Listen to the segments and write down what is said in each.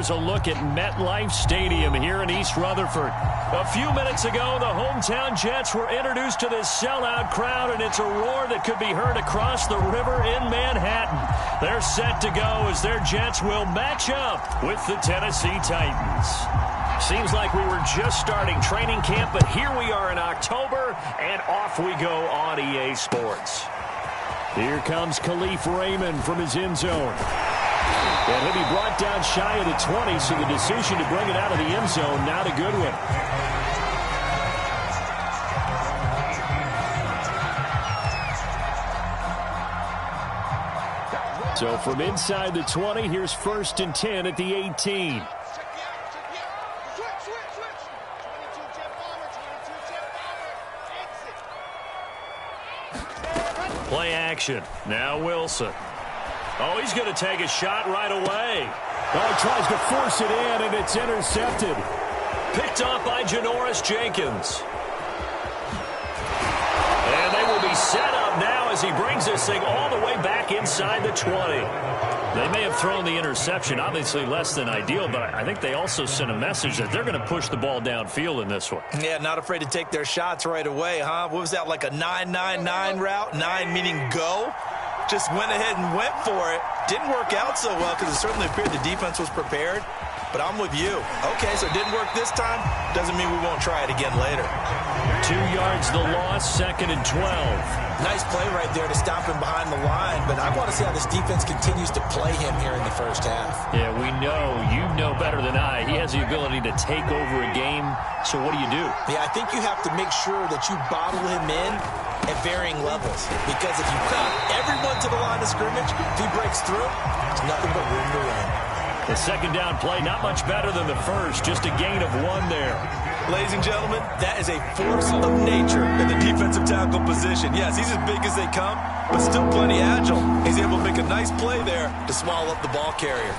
here's a look at MetLife Stadium here in East Rutherford. A few minutes ago, the hometown Jets were introduced to this sellout crowd, and it's a roar that could be heard across the river in Manhattan. They're set to go as their Jets will match up with the Tennessee Titans. Seems like we were just starting training camp, but here we are in October, and off we go on EA Sports. Here comes Khalif Raymond from his end zone. And he'll be brought down shy of the 20, so the decision to bring it out of the end zone, not a good one. So from inside the 20, here's 1st and 10 at the 18. Play action. Now Wilson. Oh, he's going to take a shot right away. Oh, he tries to force it in, and it's intercepted. Picked off by Janoris Jenkins. And they will be set up now as he brings this thing all the way back inside the 20. They may have thrown the interception, obviously less than ideal, but I think they also sent a message that they're going to push the ball downfield in this one. Yeah, not afraid to take their shots right away, huh? What was that, like a 9-9-9 route? 9 meaning go? Just went ahead and went for it. Didn't work out so well because it certainly appeared the defense was prepared. But I'm with you. Okay, so it didn't work this time. Doesn't mean we won't try it again later. 2 yards the loss, 2nd and 12. Nice play right there to stop him behind the line. But I want to see how this defense continues to play him here in the first half. Yeah, we know. You know better than I. He has the ability to take over a game. So what do you do? Yeah, I think you have to make sure that you bottle him in at varying levels. Because if you crowd everyone to the line of scrimmage, if he breaks through, there's nothing but room to run. The 2nd down play, not much better than the first. Just a gain of 1 there. Ladies and gentlemen, that is a force of nature in the defensive tackle position. Yes, he's as big as they come, but still plenty agile. He's able to make a nice play there to swallow up the ball carrier.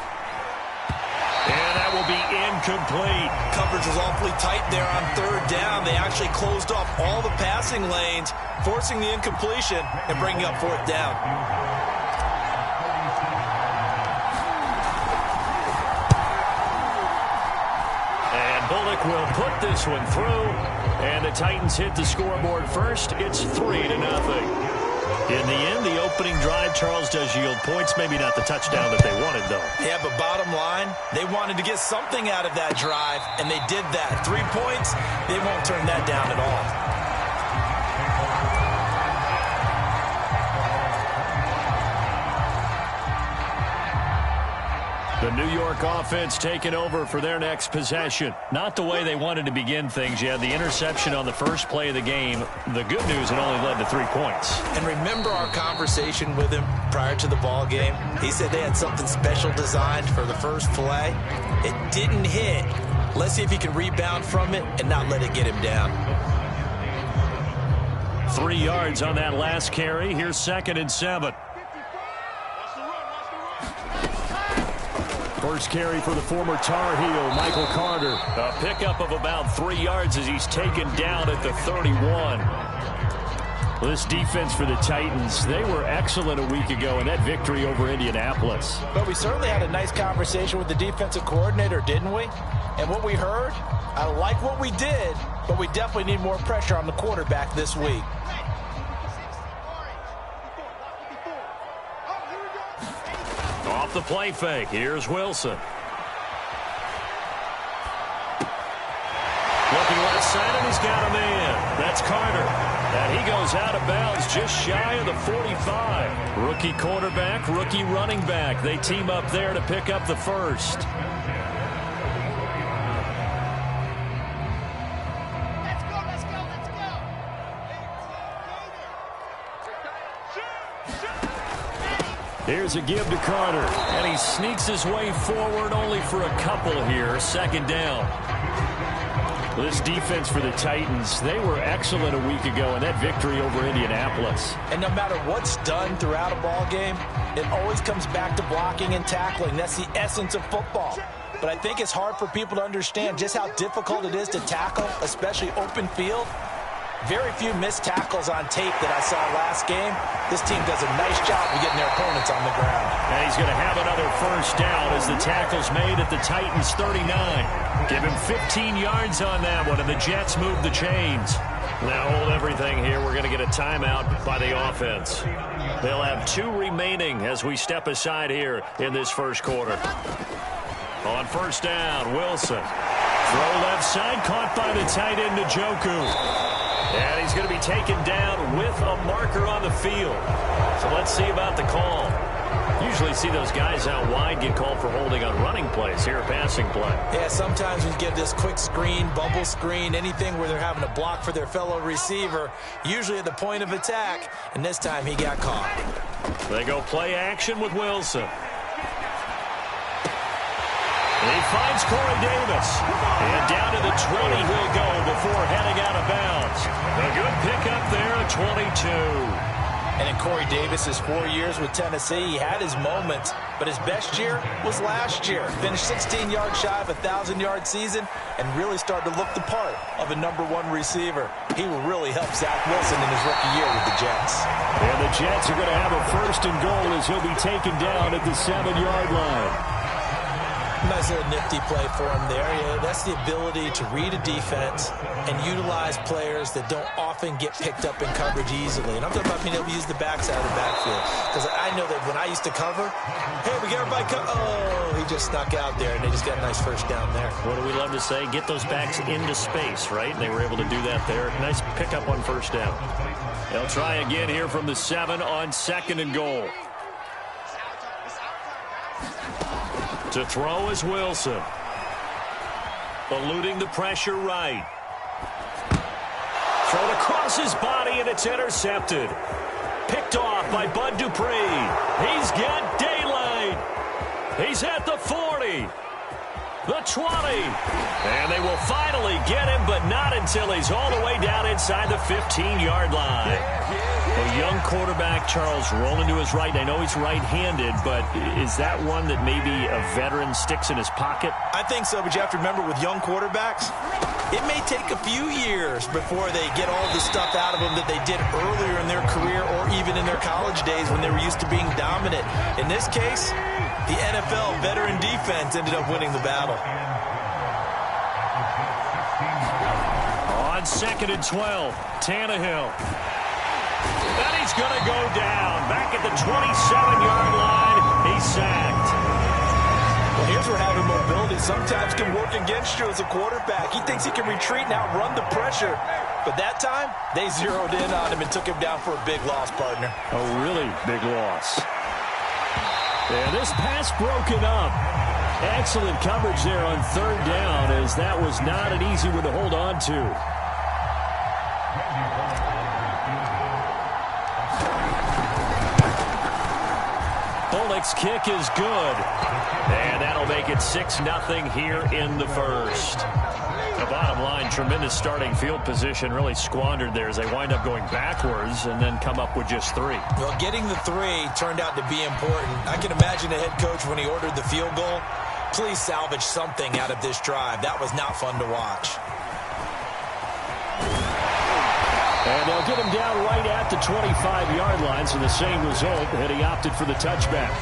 And that will be incomplete. Coverage was awfully tight there on 3rd down. They actually closed off all the passing lanes, forcing the incompletion and bringing up 4th down. Bullock will put this one through, and the Titans hit the scoreboard first. It's 3-0. In the end, the opening drive, Charles, does yield points. Maybe not the touchdown that they wanted, though. Yeah, but bottom line, they wanted to get something out of that drive, and they did that. 3 points, they won't turn that down at all. The New York offense taking over for their next possession. Not the way they wanted to begin things. You had the interception on the first play of the game. The good news, it only led to 3 points. And remember our conversation with him prior to the ball game? He said they had something special designed for the first play. It didn't hit. Let's see if he can rebound from it and not let it get him down. 3 yards on that last carry. Here's 2nd and 7. First carry for the former Tar Heel, Michael Carter. A pickup of about 3 yards as he's taken down at the 31. This defense for the Titans, they were excellent a week ago in that victory over Indianapolis. But we certainly had a nice conversation with the defensive coordinator, didn't we? And what we heard, I like what we did, but we definitely need more pressure on the quarterback this week. Off the play fake, here's Wilson. Looking left side, and he's got him in. That's Carter. And he goes out of bounds just shy of the 45. Rookie quarterback, rookie running back. They team up there to pick up the first. Here's a give to Carter, and he sneaks his way forward only for a couple here. 2nd down. This defense for the Titans, they were excellent a week ago in that victory over Indianapolis. And no matter what's done throughout a ball game, it always comes back to blocking and tackling. That's the essence of football. But I think it's hard for people to understand just how difficult it is to tackle, especially open field. very few missed tackles on tape that I saw last game. This team does a nice job of getting their opponents on the ground. And he's going to have another first down as the tackle's made at the Titans' 39. Give him 15 yards on that one, and the Jets move the chains. Now hold everything here. We're going to get a timeout by the offense. They'll have 2 remaining as we step aside here in this first quarter. On first down, Wilson. Throw left side, caught by the tight end, Njoku. And he's going to be taken down with a marker on the field. So let's see about the call. Usually see those guys out wide get called for holding on running plays. Here, a passing play. Yeah, sometimes when you get this quick screen, bubble screen, anything where they're having to block for their fellow receiver, usually at the point of attack, and this time he got caught. They go play action with Wilson. He finds Corey Davis. And down to the 20 he'll go before heading out of bounds. A good pickup there at 22. And in Corey Davis's 4 years with Tennessee, he had his moments, but his best year was last year. Finished 16 yards shy of a 1,000-yard season and really started to look the part of a #1 receiver. He will really help Zach Wilson in his rookie year with the Jets. And the Jets are going to have a first and goal as he'll be taken down at the 7-yard line. Nice little nifty play for him there. Yeah, that's the ability to read a defense and utilize players that don't often get picked up in coverage easily. And I'm talking about being able to use the backside of the backfield. Because I know that when I used to cover, hey, we get everybody oh, he just snuck out there, and they just got a nice first down there. What do we love to say? Get those backs into space, right? And they were able to do that there. Nice pickup on first down. They'll try again here from the 7 on 2nd and goal. To throw is Wilson. Eluding the pressure right. Thrown across his body, and it's intercepted. Picked off by Bud Dupree. He's got daylight. He's at the 40. The 20. And they will finally get him, but not until he's all the way down inside the 15-yard line. A young quarterback, Charles, rolling to his right. I know he's right-handed, but is that one that maybe a veteran sticks in his pocket? I think so, but you have to remember with young quarterbacks, it may take a few years before they get all the stuff out of them that they did earlier in their career or even in their college days when they were used to being dominant. In this case, the NFL veteran defense ended up winning the battle. On 2nd and 12, Tannehill. And he's going to go down. Back at the 27-yard line, he's sacked. Well, here's where having mobility sometimes can work against you as a quarterback. He thinks he can retreat and outrun the pressure. But that time, they zeroed in on him and took him down for a big loss, partner. A really big loss. And this pass broken up. Excellent coverage there on 3rd down, as that was not an easy one to hold on to. Bullock's kick is good. And that'll make it 6-0 here in the first. The bottom line, tremendous starting field position, really squandered there as they wind up going backwards and then come up with just 3. Well, getting the 3 turned out to be important. I can imagine the head coach when he ordered the field goal. Please salvage something out of this drive. That was not fun to watch. And they'll get him down right at the 25-yard line, so the same result, and he opted for the touchback.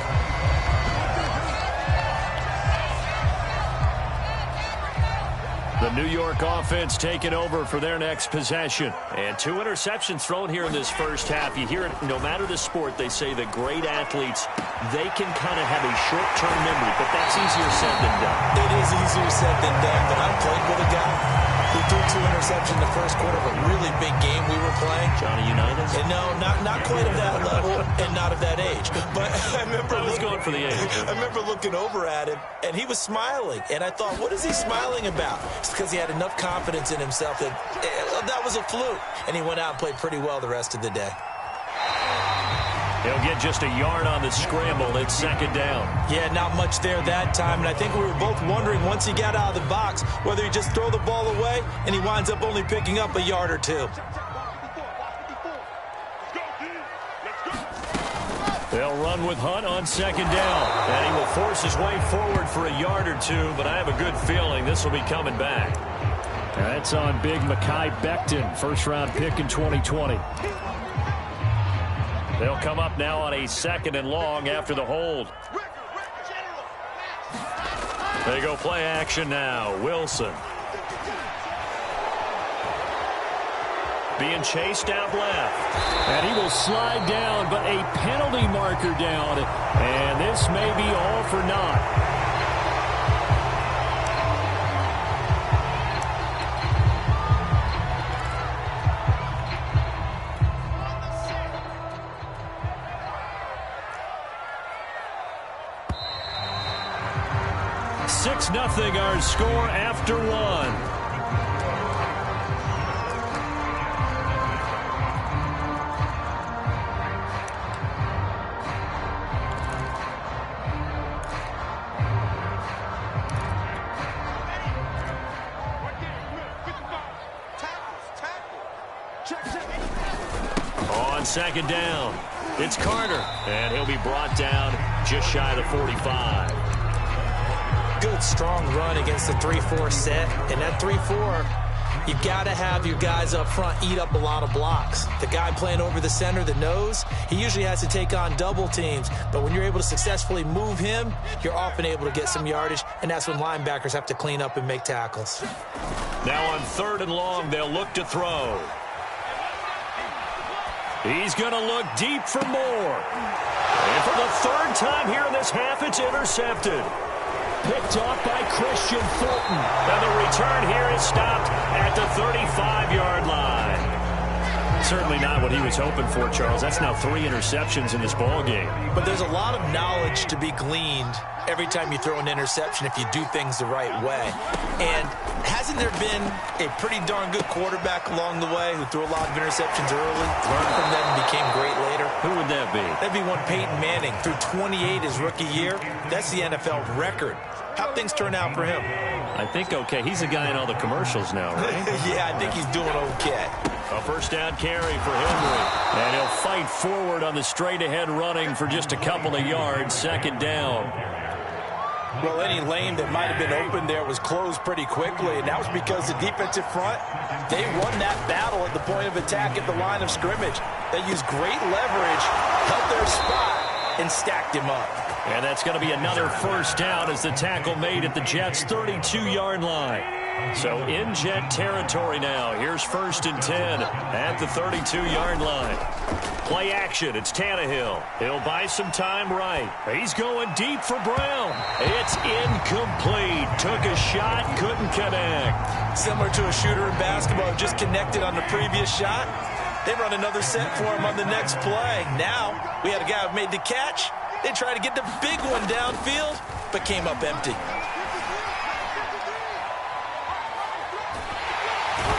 The New York offense taking over for their next possession. And 2 interceptions thrown here in this first half. You hear it, no matter the sport, they say that great athletes, they can kind of have a short-term memory, but that's easier said than done. It is easier said than done, but I played with a guy who threw 2 interceptions in the first quarter of a really big game we were playing. Johnny Unitas? And no, not quite of that level and not of that age. But I remember I was going for the age. I remember looking over at him, and he was smiling. And I thought, what is he smiling about? It's because he had enough confidence in himself that that was a fluke. And he went out and played pretty well the rest of the day. He'll get just a yard on the scramble. It's 2nd down. Yeah, not much there that time. And I think we were both wondering once he got out of the box whether he just throw the ball away and he winds up only picking up a yard or 2. They'll run with Hunt on 2nd down. And he will force his way forward for a yard or 2, but I have a good feeling this will be coming back. That's on big Mekhi Becton, first-round pick in 2020. They'll come up now on a 2nd and long after the hold. They go play action now. Wilson. Being chased out left. And he will slide down, but a penalty marker down. And this may be all for naught. Nothing our score after one. On 2nd down, it's Carter, and he'll be brought down just shy of the 45. Good, strong run against the 3-4 set. And that 3-4, you've got to have your guys up front eat up a lot of blocks. The guy playing over the center, the nose, he usually has to take on double teams. But when you're able to successfully move him, you're often able to get some yardage, and that's when linebackers have to clean up and make tackles. Now on 3rd and long, they'll look to throw. He's going to look deep for more. And for the 3rd time here in this half, it's intercepted. Picked off by Christian Fulton. And the return here is stopped at the 35-yard line. Certainly not what he was hoping for, Charles. That's now 3 interceptions in this ballgame. But there's a lot of knowledge to be gleaned every time you throw an interception if you do things the right way. And hasn't there been a pretty darn good quarterback along the way who threw a lot of interceptions early, learned from them, and became great later? Who would that be? That'd be one Peyton Manning. Threw 28 his rookie year. That's the NFL record. How'd things turn out for him? I think okay. He's a guy in all the commercials now, right? Yeah, I think he's doing okay. A first down carry for Henry. And he'll fight forward on the straight-ahead running for just a couple of yards. 2nd down. Well, any lane that might have been open there was closed pretty quickly, and that was because the defensive front, they won that battle at the point of attack at the line of scrimmage. They used great leverage, held their spot, and stacked him up. And that's going to be another first down as the tackle made at the Jets' 32-yard line. So in Jet territory now. Here's 1st and 10 at the 32-yard line. Play action. It's Tannehill. He'll buy some time right. He's going deep for Brown. It's incomplete. Took a shot, couldn't connect. Similar to a shooter in basketball, just connected on the previous shot. They run another set for him on the next play. Now we had a guy who made the catch. They tried to get the big one downfield, but came up empty.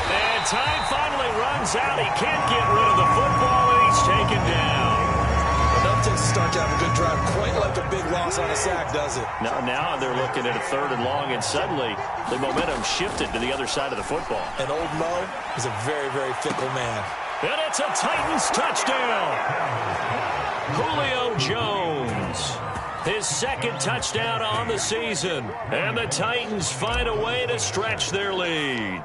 And time finally runs out. He can't get rid of the football, and he's taken down. Enough to start to have a good drive, quite like a big loss on a sack, does it? Now they're looking at a 3rd and long, and suddenly the momentum shifted to the other side of the football. And old Mo is a very, very fickle man. And it's a Titans touchdown. Julio Jones, his 2nd touchdown on the season. And the Titans find a way to stretch their lead.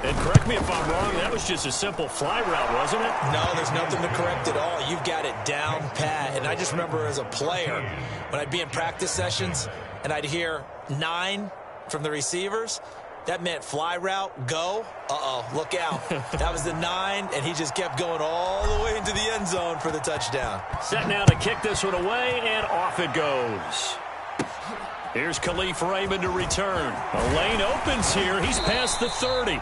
And correct me if I'm wrong, that was just a simple fly route, wasn't it? No, there's nothing to correct at all. You've got it down pat. And I just remember as a player, when I'd be in practice sessions and I'd hear 9 from the receivers, that meant fly route, go. Uh-oh, look out. That was the 9, and he just kept going all the way into the end zone for the touchdown. Set now to kick this one away, and off it goes. Here's Khalif Raymond to return. A lane opens here. He's past the 30.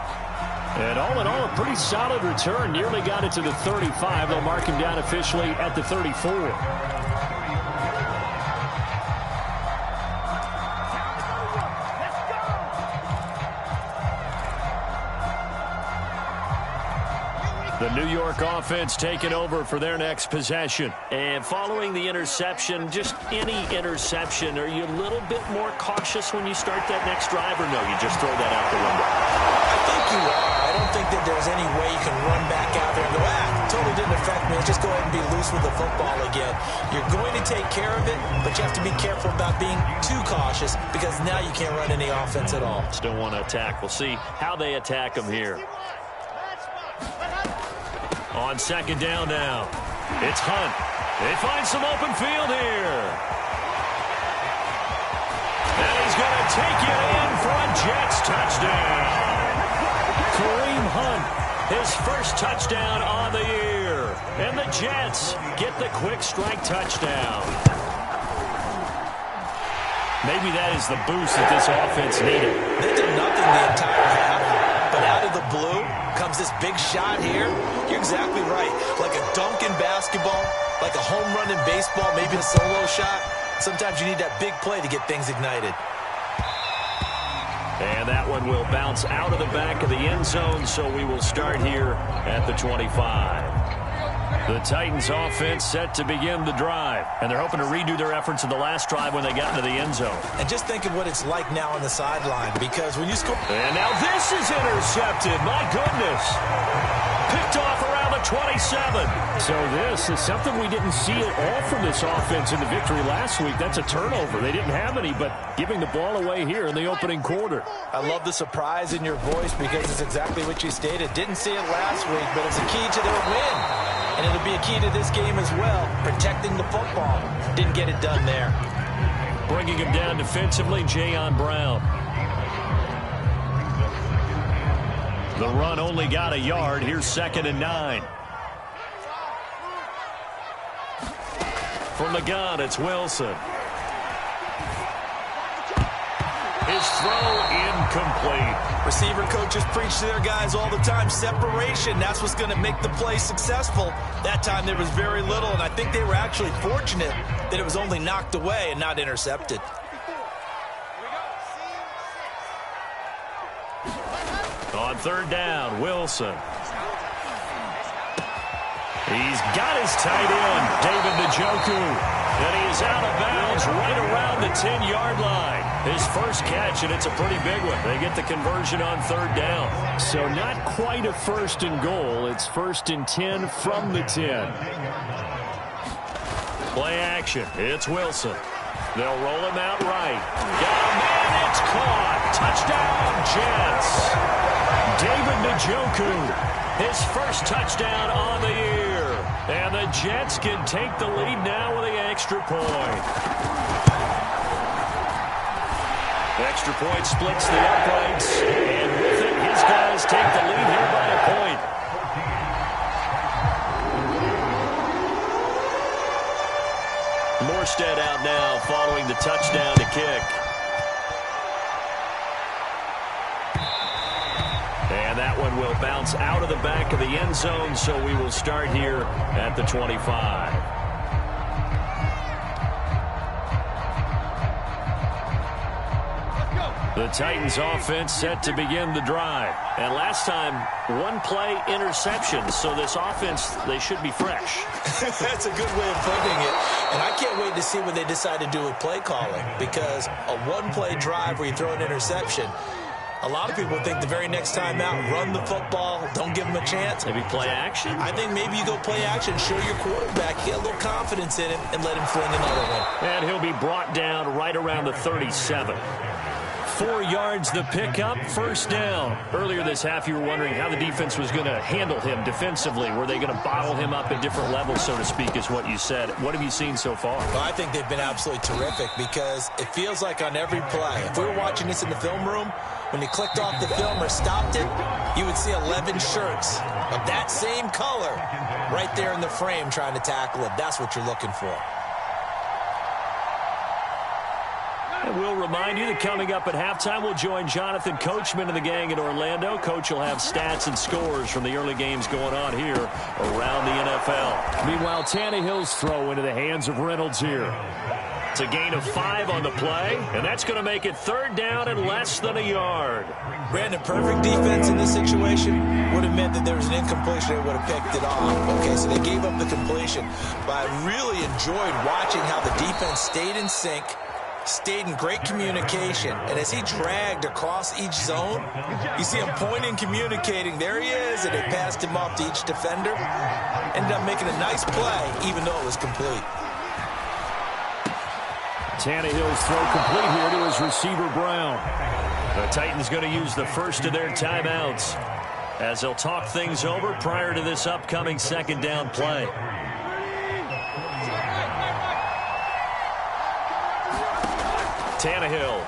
And all in all, a pretty solid return. Nearly got it to the 35. They'll mark him down officially at the 34. The New York offense taking over for their next possession. And following the interception, just any interception, are you a little bit more cautious when you start that next drive, or no, you just throw that out the window? I think you are. I don't think that there's any way you can run back out there and go, totally didn't affect me. Just go ahead and be loose with the football again. You're going to take care of it, but you have to be careful about being too cautious because now you can't run any offense at all. Still want to attack. We'll see how they attack them here. On second down now, it's Hunt. They find some open field here. And he's going to take it in for a Jets touchdown. Kareem Hunt, his first touchdown on the year. And the Jets get the quick strike touchdown. Maybe that is the boost that this offense needed. They did nothing the entire half, but out of the blue comes this big shot here. You're exactly right. Like a dunk in basketball, like a home run in baseball, maybe a solo shot. Sometimes you need that big play to get things ignited. And that one will bounce out of the back of the end zone, so we will start here at the 25. The Titans offense set to begin the drive, and they're hoping to redo their efforts in the last drive when they got into the end zone. And just think of what it's like now on the sideline, because when you score... And now this is intercepted. My goodness. Picked off around the 27. So this is something we didn't see at all from this offense in the victory last week. That's a turnover. They didn't have any, but giving the ball away here in the opening quarter. I love the surprise in your voice because it's exactly what you stated. Didn't see it last week, but it's a key to their win. And it'll be a key to this game as well, protecting the football. Didn't get it done there. Bringing him down defensively, Jayon Brown. The run only got a yard. Here's 2nd and 9. From the gun, it's Wilson. His throw incomplete. Receiver coaches preach to their guys all the time. Separation, that's what's going to make the play successful. That time there was very little, and I think they were actually fortunate that it was only knocked away and not intercepted. On 3rd down, Wilson. He's got his tight end, David Njoku. And he is out of bounds right around the 10-yard line. His first catch, and it's a pretty big one. They get the conversion on 3rd down. So not quite a 1st and goal. It's 1st and 10 from the 10. Play action. It's Wilson. They'll roll him out right. Got a man. It's caught. Touchdown, Jets. David Njoku, his first touchdown on the year. And the Jets can take the lead now with the extra point. The extra point splits the uprights. And with it, his guys take the lead here by a point. Morstead out now following the touchdown to kick. And that one will bounce out of the back of the end zone, so we will start here at the 25. The Titans offense set to begin the drive. And last time, 1-play interception, so this offense, they should be fresh. That's a good way of putting it. And I can't wait to see what they decide to do with play calling, because a 1-play drive where you throw an interception, a lot of people think the very next time out, run the football, don't give them a chance. Maybe play action? I think maybe you go play action, show your quarterback, get a little confidence in him, and let him fling another one. And he'll be brought down right around the 37. 4 yards the pickup, 1st down. Earlier this half, you were wondering how the defense was going to handle him defensively. Were they going to bottle him up at different levels, so to speak, is what you said. What have you seen so far? Well, I think they've been absolutely terrific because it feels like on every play, if we were watching this in the film room, when you clicked off the film or stopped it, you would see 11 shirts of that same color right there in the frame trying to tackle it. That's what you're looking for. And we'll remind you that coming up at halftime, we'll join Jonathan Coachman and the gang in Orlando. Coach will have stats and scores from the early games going on here around the NFL. Meanwhile, Tannehill's throw into the hands of Reynolds here. It's a gain of 5 on the play, and that's going to make it 3rd down and less than a yard. Brandon, perfect defense in this situation would have meant that there was an incompletion. They would have picked it off. Okay, so they gave up the completion. But I really enjoyed watching how the defense stayed in sync, stayed in great communication, and as he dragged across each zone, you see him pointing, communicating. There he is, and they passed him off to each defender. Ended up making a nice play, even though it was complete. Tannehill's throw complete here to his receiver, Brown. The Titans going to use the first of their timeouts as they'll talk things over prior to this upcoming 2nd down play. Tannehill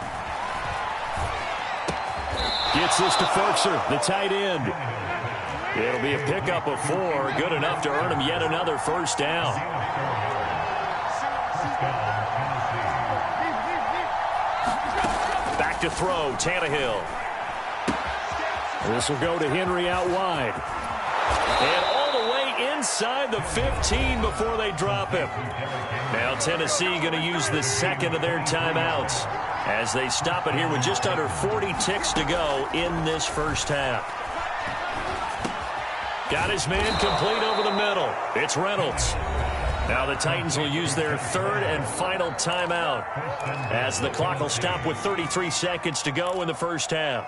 gets this to Ferkser, the tight end. It'll be a pickup of 4, good enough to earn him yet another 1st down. Back to throw, Tannehill. This will go to Henry out wide. And all the way inside the 15 before they drop him. Now Tennessee going to use the 2nd of their timeouts as they stop it here with just under 40 ticks to go in this 1st half. Got his man complete over the middle. It's Reynolds. Now the Titans will use their 3rd and final timeout as the clock will stop with 33 seconds to go in the 1st half.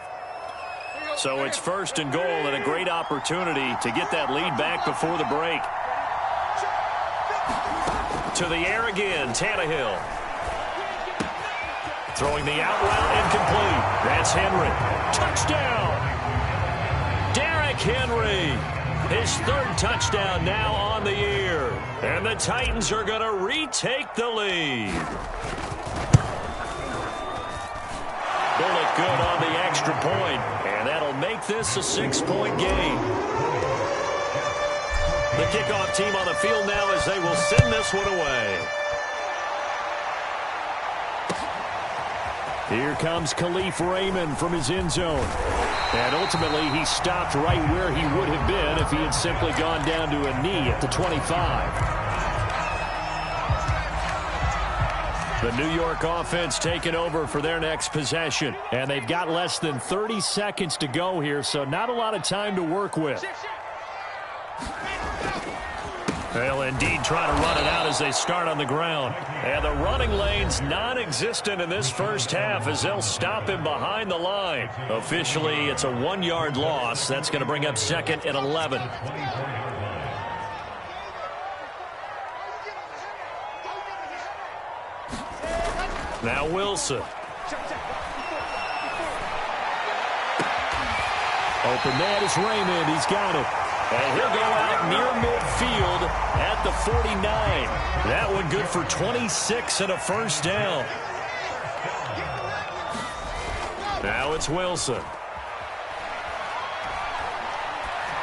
So it's 1st and goal and a great opportunity to get that lead back before the break. To the air again, Tannehill. Throwing the out route incomplete. That's Henry. Touchdown! Derrick Henry. His 3rd touchdown now on the year. And the Titans are going to retake the lead. Bullet good on the extra point, and that'll make this a 6-point game. The kickoff team on the field now as they will send this one away. Here comes Khalif Raymond from his end zone. And ultimately, he stopped right where he would have been if he had simply gone down to a knee at the 25. The New York offense taking over for their next possession. And they've got less than 30 seconds to go here, so not a lot of time to work with. They'll indeed try to run it out as they start on the ground. And the running lane's non-existent in this 1st half as they'll stop him behind the line. Officially, it's a 1-yard loss. That's going to bring up 2nd and 11. Now Wilson. Open man is Raymond. He's got it. And he'll go out near midfield at the 49. That one good for 26 and a 1st down. Now it's Wilson.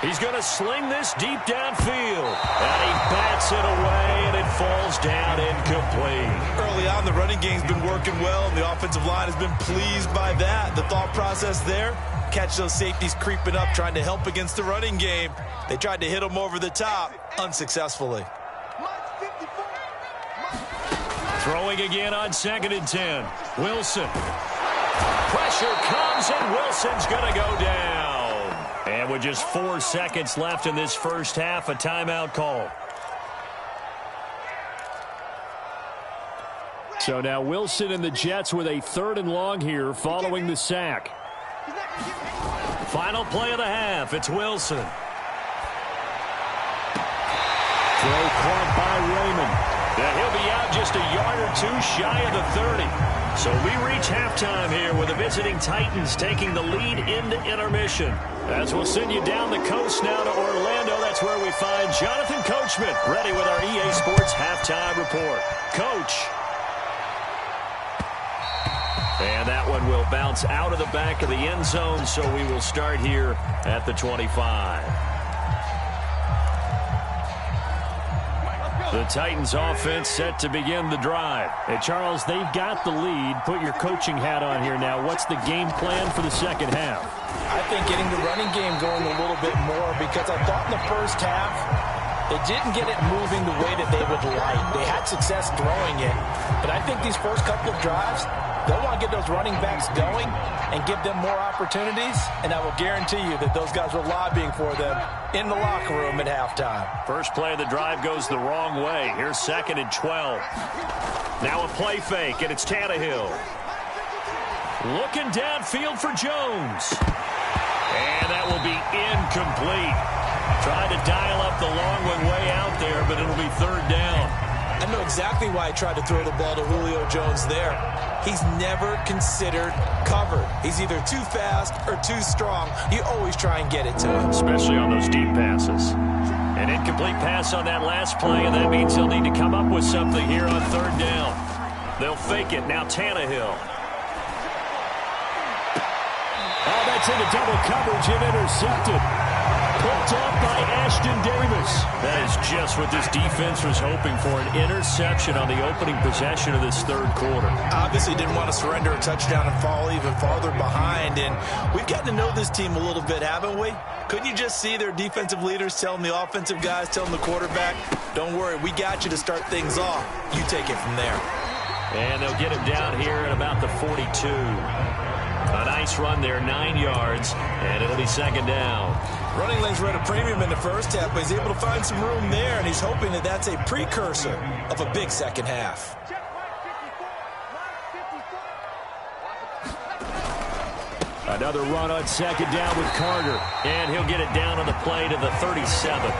He's going to sling this deep downfield. And he bats it away, and it falls down incomplete. Early on, the running game's been working well, and the offensive line has been pleased by that. The thought process there, catch those safeties creeping up, trying to help against the running game. They tried to hit him over the top, unsuccessfully. Throwing again on 2nd and 10. Wilson. Pressure comes, and Wilson's going to go down. And with just 4 seconds left in this 1st half, a timeout call. So now Wilson and the Jets with a 3rd and long here following the sack. Final play of the half. It's Wilson. Throw caught by Raymond. And he'll be out just a yard or 2 shy of the 30. So we reach halftime here with the visiting Titans taking the lead into intermission. As we'll send you down the coast now to Orlando, that's where we find Jonathan Coachman ready with our EA Sports halftime report. Coach. And that one will bounce out of the back of the end zone, so we will start here at the 25. The Titans offense set to begin the drive. Hey, Charles, they've got the lead. Put your coaching hat on here now. What's the game plan for the 2nd half? I think getting the running game going a little bit more, because I thought in the 1st half They didn't get it moving the way that they would like. They had success throwing it, but I think these first couple of drives, they'll want to get those running backs going and give them more opportunities, and I will guarantee you that those guys were lobbying for them in the locker room at halftime. First play of the drive goes the wrong way. Here's 2nd and 12. Now a play fake, and it's Tannehill. Looking downfield for Jones. And that will be incomplete. Tried to dial up the long one way out there, but it'll be 3rd down. I know exactly why I tried to throw the ball to Julio Jones there. He's never considered covered. He's either too fast or too strong. You always try and get it to him. Especially on those deep passes. An incomplete pass on that last play, and that means they'll need to come up with something here on 3rd down. They'll fake it. Now Tannehill. Oh, that's into double coverage and intercepted. Picked off by Ashton Davis. That is just what this defense was hoping for, an interception on the opening possession of this 3rd quarter. Obviously didn't want to surrender a touchdown and fall even farther behind, and we've gotten to know this team a little bit, haven't we? Couldn't you just see their defensive leaders telling the offensive guys, telling the quarterback, don't worry, we got you to start things off. You take it from there. And they'll get him down here at about the 42. A nice run there, 9 yards, and it'll be 2nd down. Running lanes were at a premium in the first half, but he's able to find some room there, and he's hoping that that's a precursor of a big second half. Another run on 2nd down with Carter, and he'll get it down on the play to the 37.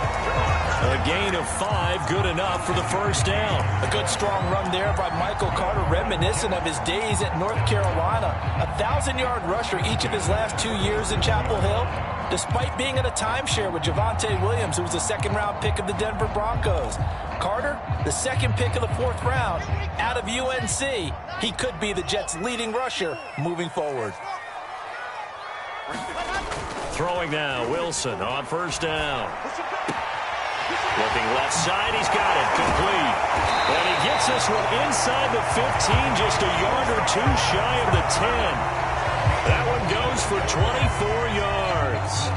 A gain of 5, good enough for the 1st down. A good strong run there by Michael Carter, reminiscent of his days at North Carolina. A 1,000-yard rusher each of his last 2 years in Chapel Hill, despite being in a timeshare with Javonte Williams, who was a 2nd-round pick of the Denver Broncos. Carter, the 2nd pick of the 4th round, out of UNC. He could be the Jets' leading rusher moving forward. Throwing now, Wilson on 1st down. Looking left side, he's got it, complete. And he gets this one inside the 15, just a yard or 2 shy of the 10. That one goes for 24 yards.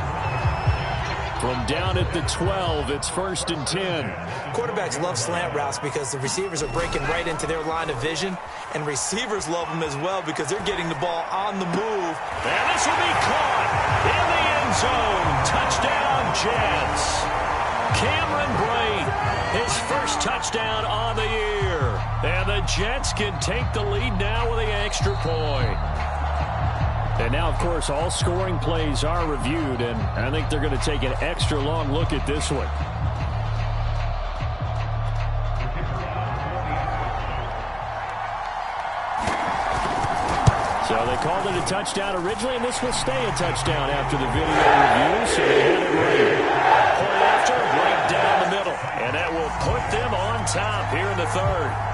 From down at the 12, it's 1st and 10. Quarterbacks love slant routes because the receivers are breaking right into their line of vision, and receivers love them as well because they're getting the ball on the move. And this will be caught in the end zone. Touchdown, Jets. Cameron Brate, his first touchdown on the year. And the Jets can take the lead now with the extra point. And now, of course, all scoring plays are reviewed, and I think they're going to take an extra long look at this one. So they called it a touchdown originally, and this will stay a touchdown after the video review, so they had it right. Point after, right down the middle, and that will put them on top here in the 3rd.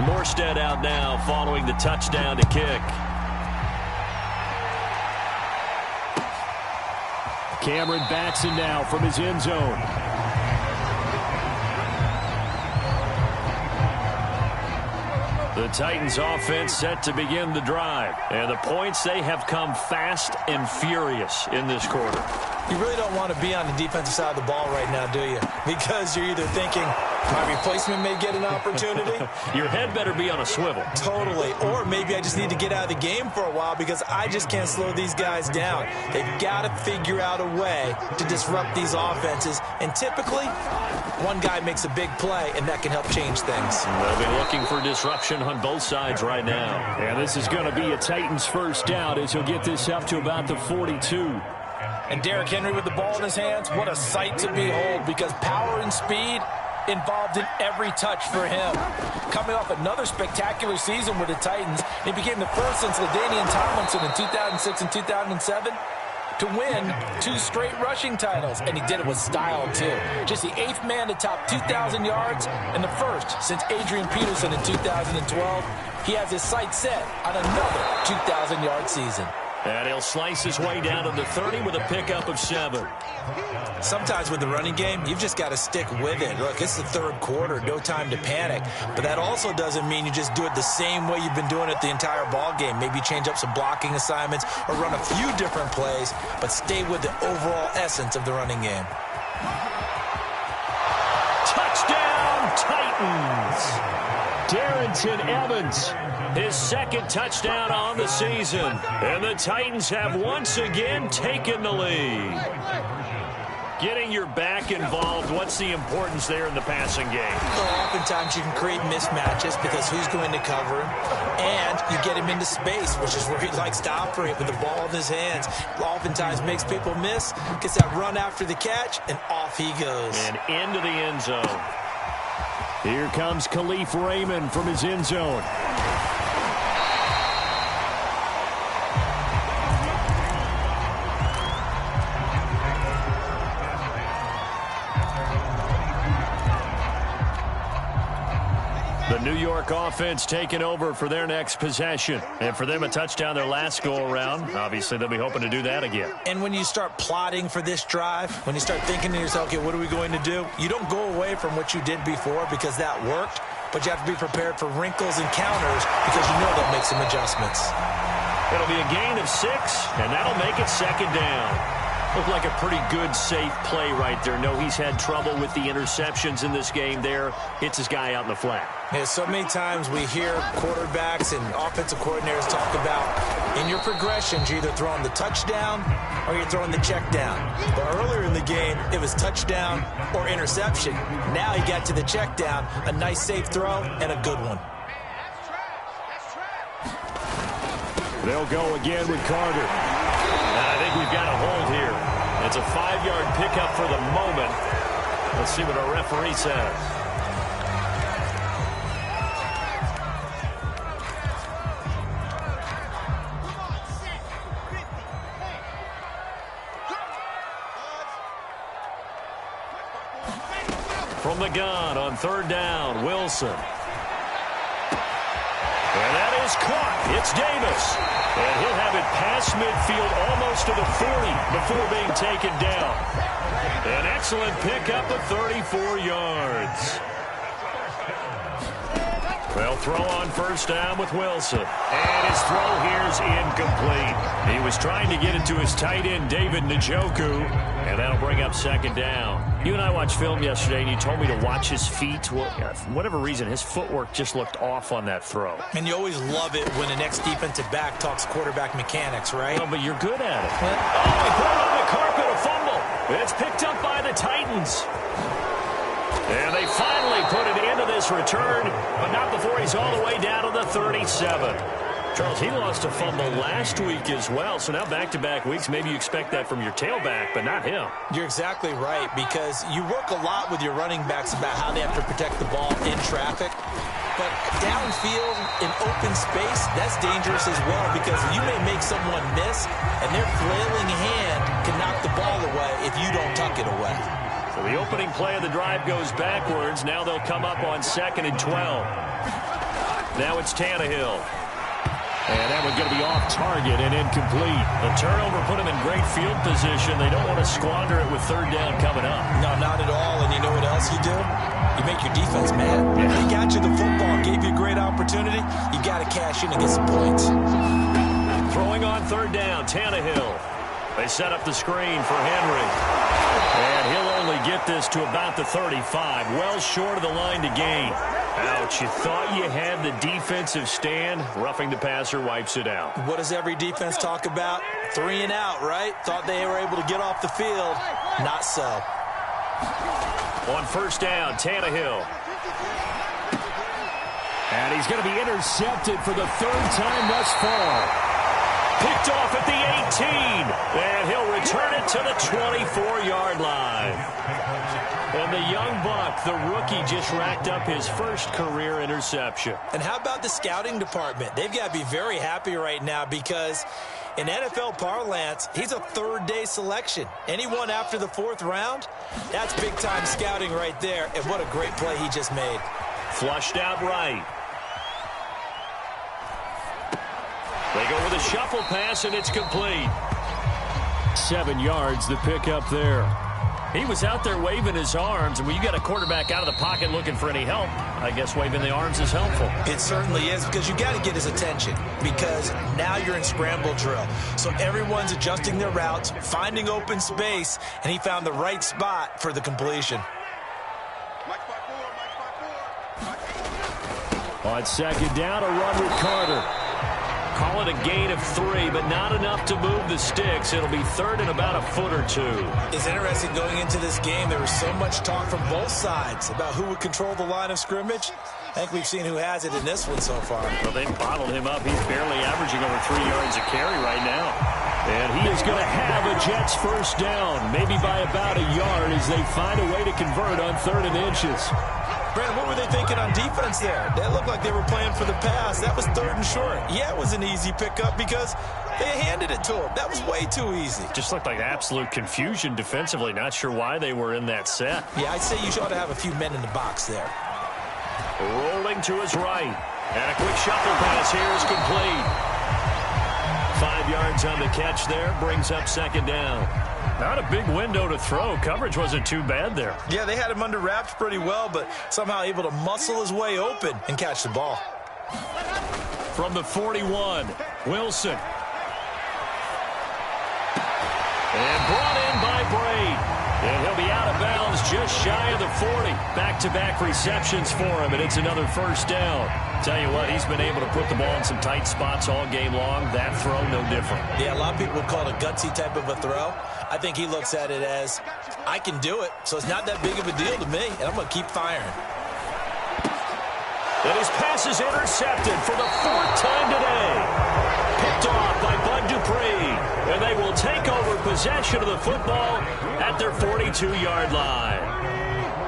Morstead out now following the touchdown to kick. Cameron Batson now from his end zone. The Titans offense set to begin the drive. And the points, they have come fast and furious in this quarter. You really don't want to be on the defensive side of the ball right now, do you? Because you're either thinking, my replacement may get an opportunity. Your head better be on a swivel. Totally. Or maybe I just need to get out of the game for a while because I just can't slow these guys down. They've got to figure out a way to disrupt these offenses. And typically, one guy makes a big play, and that can help change things. They'll be looking for disruption on both sides right now. And this is going to be a Titans 1st down as he'll get this up to about the 42. And Derrick Henry with the ball in his hands, what a sight to behold, because power and speed involved in every touch for him. Coming off another spectacular season with the Titans, he became the first since LaDainian Tomlinson in 2006 and 2007 to win 2 straight rushing titles, and he did it with style too. Just the 8th man to top 2,000 yards and the first since Adrian Peterson in 2012. He has his sights set on another 2,000-yard season. And he'll slice his way down to the 30 with a pickup of 7. Sometimes with the running game, you've just got to stick with it. Look, it's the third quarter, no time to panic. But that also doesn't mean you just do it the same way you've been doing it the entire ball game. Maybe change up some blocking assignments or run a few different plays, but stay with the overall essence of the running game. Touchdown, Titans! Darrington Evans, his second touchdown on the season. And the Titans have once again taken the lead. Getting your back involved, what's the importance there in the passing game? Well, oftentimes you can create mismatches because who's going to cover him, and you get him into space, which is where he likes to operate with the ball in his hands. Oftentimes makes people miss, gets that run after the catch, and off he goes. And into the end zone. Here comes Khalif Raymond from his end zone. The New York offense taking over for their next possession. And for them, a touchdown their last go-around. Obviously, they'll be hoping to do that again. And when you start plotting for this drive, when you start thinking to yourself, okay, what are we going to do? You don't go away from what you did before because that worked, but you have to be prepared for wrinkles and counters because you know they'll make some adjustments. It'll be a gain of 6, and that'll make it second down. Looked like a pretty good, safe play right there. No, he's had trouble with the interceptions in this game there. Hits his guy out in the flat. Yeah, so many times we hear quarterbacks and offensive coordinators talk about in your progressions, you're either throwing the touchdown or you're throwing the check down. But earlier in the game, it was touchdown or interception. Now he got to the check down, a nice safe throw, and a good one. They'll go again with Carter. I think we've got a hold here. It's a 5-yard pickup for the moment. Let's see what our referee says. From the gun on third down, Wilson. And that is caught. It's Davis. And he'll have it past midfield almost to the 40 before being taken down. An excellent pickup of 34 yards. They'll throw on first down with Wilson. And his throw here's incomplete. He was trying to get it to his tight end, David Njoku. And that'll bring up second down. You and I watched film yesterday, and you told me to watch his feet. Well, for whatever reason, his footwork just looked off on that throw. And you always love it when the next defensive back talks quarterback mechanics, right? Oh, but you're good at it. Oh, he put it on the carpet, a fumble. It's picked up by the Titans. And they finally put it into this return, but not before he's all the way down to the 37. Charles, he lost a fumble last week as well, so now back-to-back weeks, maybe you expect that from your tailback, but not him. You're exactly right, because you work a lot with your running backs about how they have to protect the ball in traffic. But downfield, in open space, that's dangerous as well, because you may make someone miss, and their flailing hand can knock the ball away if you don't tuck it away. So the opening play of the drive goes backwards. Now they'll come up on 2nd and 12. Now it's Tannehill. And that one's going to be off target and incomplete. The turnover put them in great field position. They don't want to squander it with third down coming up. No, not at all. And you know what else you do? You make your defense mad. Yeah. They got you the football, gave you a great opportunity. You got to cash in and get some points. Throwing on third down, Tannehill. They set up the screen for Henry. And he'll only get this to about the 35. Well short of the line to gain. Ouch, you thought you had the defensive stand. Roughing the passer wipes it out. What does every defense talk about? 3 and out, right? Thought they were able to get off the field. Not so. On first down, Tannehill. And he's going to be intercepted for the 3rd time thus far. Picked off at the 18. And he'll return it to the 24-yard line. And the young buck, the rookie, just racked up his first career interception. And how about the scouting department? They've got to be very happy right now because in NFL parlance, he's a 3rd-day selection. Anyone after the 4th round, that's big-time scouting right there. And what a great play he just made. Flushed out right. They go with a shuffle pass, and it's complete. 7 yards, the pickup there. He was out there waving his arms, and when you got a quarterback out of the pocket looking for any help, I guess waving the arms is helpful. It certainly is, because you got to get his attention, because now you're in scramble drill. So everyone's adjusting their routes, finding open space, and he found the right spot for the completion. On second down, a run with Carter. Call it a gain of 3, but not enough to move the sticks. It'll be third and about a foot or 2. It's interesting going into this game. There was so much talk from both sides about who would control the line of scrimmage. I think we've seen who has it in this one so far. Well, they've bottled him up. He's barely averaging over 3 yards a carry right now. And he is going to have a Jets first down, maybe by about a yard as they find a way to convert on 3rd and inches. Brandon, what were they thinking on defense there? That looked like they were playing for the pass. That was 3rd and short. Yeah, it was an easy pickup because they handed it to him. That was way too easy. Just looked like absolute confusion defensively. Not sure why they were in that set. Yeah, I'd say you ought to have a few men in the box there. Rolling to his right. And a quick shuffle pass here is complete. 5 yards on the catch there. Brings up second down. Not a big window to throw. Coverage wasn't too bad there. Yeah, they had him under wraps pretty well, but somehow able to muscle his way open and catch the ball. From the 41, Wilson. And brought in by Braid. And he'll be out of bounds just shy of the 40. Back-to-back receptions for him, and it's another first down. Tell you what, he's been able to put the ball in some tight spots all game long. That throw, no different. Yeah, a lot of people would call it a gutsy type of a throw. I think he looks at it as, I can do it, so it's not that big of a deal to me, and I'm going to keep firing. And his pass is intercepted for the 4th time today. Picked off by Bud Dupree. And they will take over possession of the football at their 42-yard line.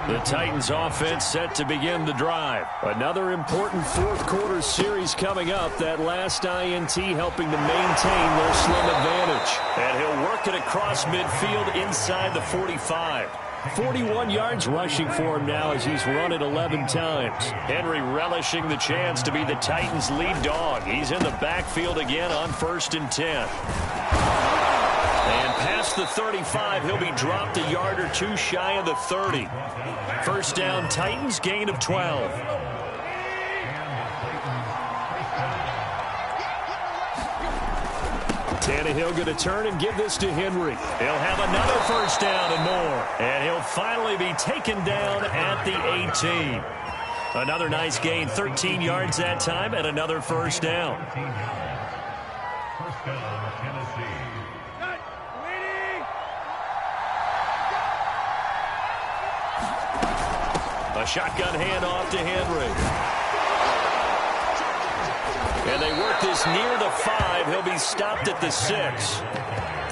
The Titans offense set to begin the drive. Another important 4th quarter series coming up. That last INT helping to maintain their slim advantage. And he'll work it across midfield inside the 45. 41 yards rushing for him now as he's run it 11 times. Henry relishing the chance to be the Titans' lead dog. He's in the backfield again on 1st and 10. And past the 35, he'll be dropped a yard or 2 shy of the 30. First down, Titans, gain of 12. Tannehill going to turn and give this to Henry. He'll have another first down and more. And he'll finally be taken down at the 18. Another nice gain, 13 yards that time, and another first down. A shotgun handoff to Henry. And they work this near the 5. He'll be stopped at the 6.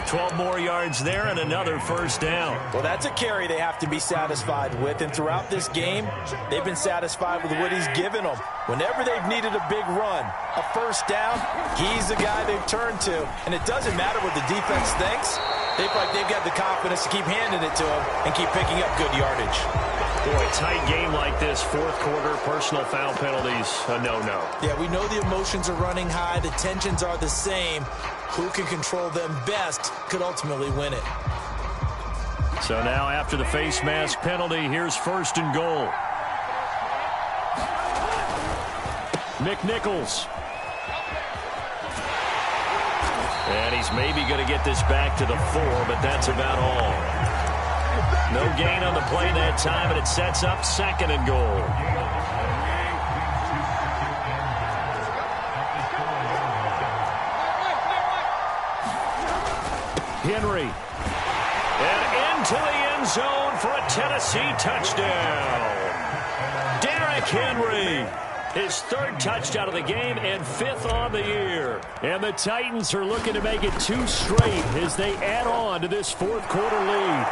12 more yards there and another first down. Well, that's a carry they have to be satisfied with. And throughout this game, they've been satisfied with what he's given them. Whenever they've needed a big run, a first down, he's the guy they've turned to. And it doesn't matter what the defense thinks. They've got the confidence to keep handing it to him and keep picking up good yardage. Boy, tight game like this, 4th quarter, personal foul penalties, a no-no. Yeah, we know the emotions are running high. The tensions are the same. Who can control them best could ultimately win it. So now after the face mask penalty, here's 1st and goal. McNichols. And he's maybe going to get this back to the 4, but that's about all. No gain on the play that time, and it sets up 2nd and goal. Henry. And into the end zone for a Tennessee touchdown. Derrick Henry. His 3rd touchdown of the game and 5th on the year. And the Titans are looking to make it 2 straight as they add on to this 4th quarter lead.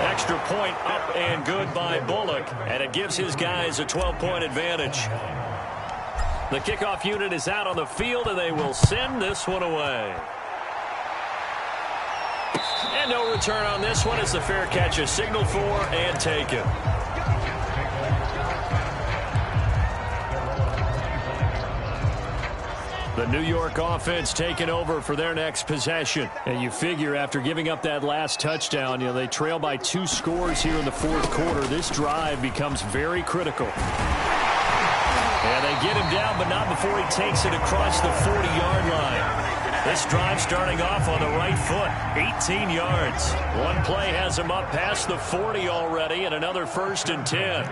Extra point up and good by Bullock, and it gives his guys a 12-point advantage. The kickoff unit is out on the field, and they will send this one away. And no return on this one as the fair catch is signaled for and taken. The New York offense taking over for their next possession. And you figure after giving up that last touchdown, they trail by 2 scores here in the fourth quarter. This drive becomes very critical. And they get him down, but not before he takes it across the 40-yard line. This drive starting off on the right foot, 18 yards. One play has him up past the 40 already, and another 1st and 10.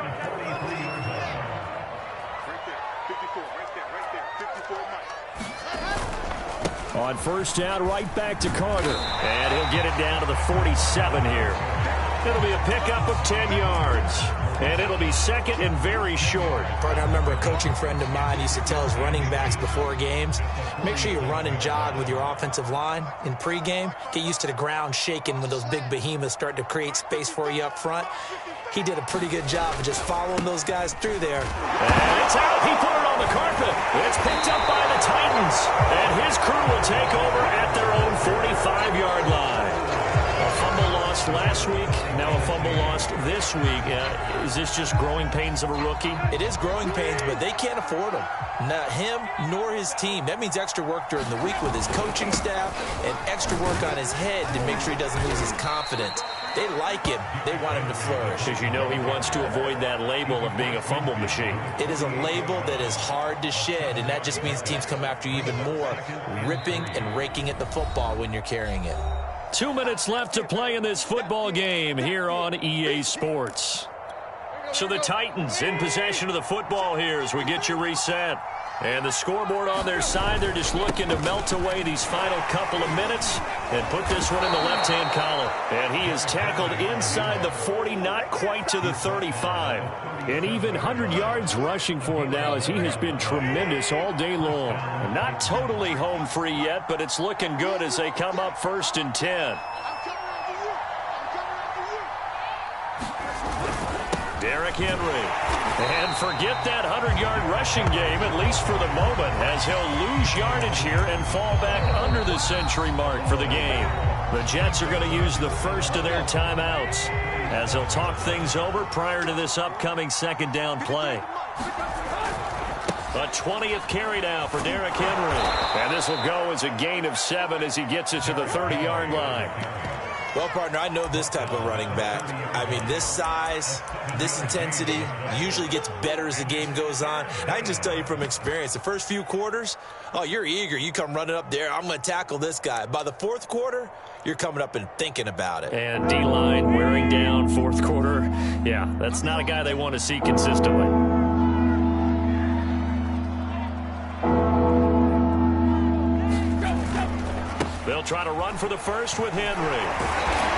On first down, right back to Carter. And he'll get it down to the 47 here. It'll be a pickup of 10 yards. And it'll be second and very short. Partner, I remember a coaching friend of mine used to tell his running backs before games, make sure you run and jog with your offensive line in pregame. Get used to the ground shaking when those big behemoths start to create space for you up front. He did a pretty good job of just following those guys through there. And it's out. He put it on the carpet. It's picked up by the Titans. And his crew will take over at their own 45-yard line. A fumble lost last week, now a fumble lost this week. Is this just growing pains of a rookie? It is growing pains, but they can't afford them. Not him nor his team. That means extra work during the week with his coaching staff and extra work on his head to make sure he doesn't lose his confidence. They like him. They want him to flourish. Because he wants to avoid that label of being a fumble machine. It is a label that is hard to shed, and that just means teams come after you even more, ripping and raking at the football when you're carrying it. 2 minutes left to play in this football game here on EA Sports. So the Titans in possession of the football here as we get you reset. And the scoreboard on their side, they're just looking to melt away these final couple of minutes and put this one in the left-hand column. And he is tackled inside the 40, not quite to the 35. And even 100 yards rushing for him now as he has been tremendous all day long. Not totally home free yet, but it's looking good as they come up 1st and 10. Derrick Henry. And forget that 100-yard rushing game, at least for the moment, as he'll lose yardage here and fall back under the century mark for the game. The Jets are going to use the first of their timeouts as they'll talk things over prior to this upcoming second down play. A 20th carry now for Derrick Henry. And this will go as a gain of 7 as he gets it to the 30-yard line. Well, partner, I know this type of running back. I mean, this size, this intensity usually gets better as the game goes on. And I can just tell you from experience, the first few quarters, oh, you're eager. You come running up there, I'm going to tackle this guy. By the fourth quarter, you're coming up and thinking about it. And D-line wearing down fourth quarter. Yeah, that's not a guy they want to see consistently. They'll try to run for the first with Henry.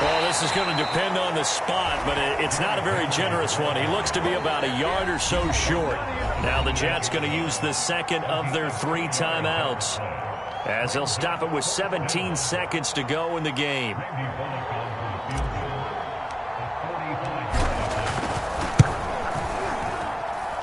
Well, this is going to depend on the spot, but it's not a very generous one. He looks to be about a yard or so short. Now the Jets going to use the second of their 3 timeouts as they'll stop it with 17 seconds to go in the game.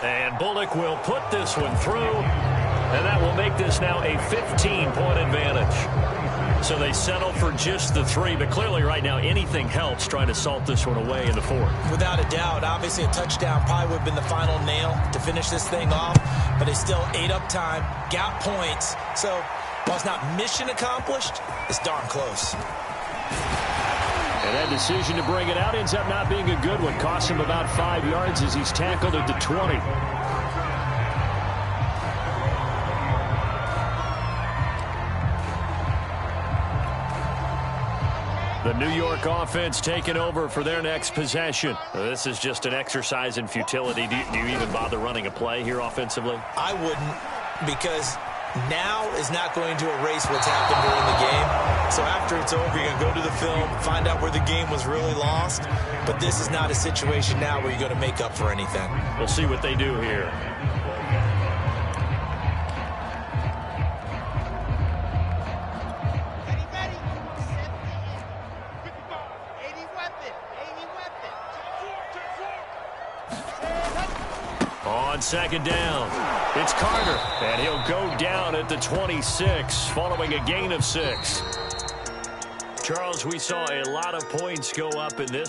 And Bullock will put this one through, and that will make this now a 15-point advantage. So they settle for just the 3, but clearly right now anything helps trying to salt this one away in the 4th. Without a doubt, obviously a touchdown probably would have been the final nail to finish this thing off, but they still ate up time, got points. So while it's not mission accomplished, it's darn close. And that decision to bring it out ends up not being a good one. Costs him about 5 yards as he's tackled at the 20. The New York offense taking over for their next possession. This is just an exercise in futility. Do you even bother running a play here offensively? I wouldn't, because now is not going to erase what's happened during the game. So after it's over, you're going to go to the film, find out where the game was really lost. But this is not a situation now where you're going to make up for anything. We'll see what they do here. On second down, it's Carter, and he'll go down at the 26 following a gain of 6. Charles, we saw a lot of points go up in this